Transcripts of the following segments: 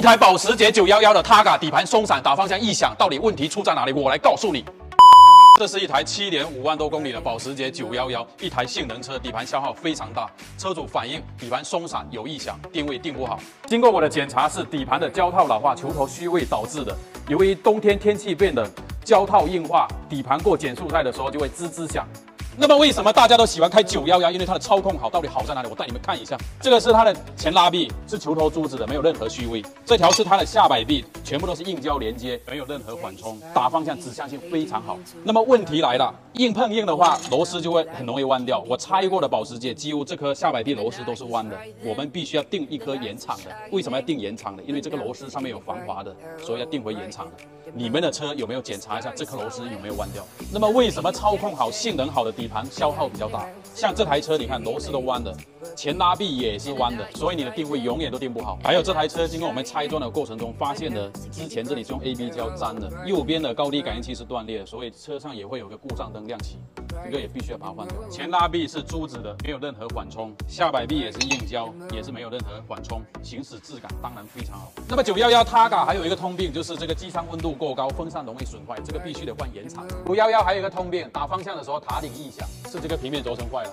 台保时捷911的 Targa 底盘松散，打方向异响，到底问题出在哪里？我来告诉你。这是一台7.5万多公里的保时捷911，一台性能车，底盘消耗非常大，车主反映底盘松散有异响，定位定不好。经过我的检查，是底盘的胶套老化、球头虚位导致的。由于冬天天气变冷，胶套硬化，底盘过减速带的时候就会吱吱响。那么为什么大家都喜欢开911？因为它的操控好，到底好在哪里？我带你们看一下。这个是它的前拉臂，是球头珠子的，没有任何虚位。这条是它的下摆臂，全部都是硬胶连接，没有任何缓冲，打方向指向性非常好。那么问题来了，硬碰硬的话，螺丝就会很容易弯掉。我拆过的保时捷，几乎这颗下摆臂螺丝都是弯的。我们必须要定一颗延长的。为什么要定延长的？因为这个螺丝上面有防滑的，所以要定回延长的。你们的车有没有检查一下这颗螺丝有没有弯掉？那么为什么操控好、性能好的底盘消耗比较大？像这台车，你看螺丝都弯的，前拉臂也是弯的，所以你的定位永远都定不好。还有这台车，经过我们拆装的过程中，发现了之前这里是用 AB 胶粘的，右边的高低感应器是断裂的，所以车上也会有个故障灯亮起，这个也必须要把它换掉。前拉臂是珠子的，没有任何缓冲，下摆臂也是硬胶，也是没有任何缓冲，行驶质感当然非常好。那么911 Targa 还有一个通病，就是这个机舱温度过高，风扇容易损坏，这个必须得换延长。911还有一个通病，打方向的时候塔顶异响，是这个平面轴承坏了。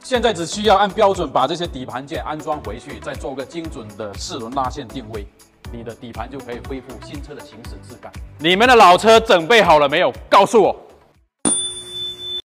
现在只需要按标准把这些底盘件安装回去，再做个精准的4轮拉线定位，你的底盘就可以恢复新车的行驶质感。你们的老车准备好了没有？告诉我。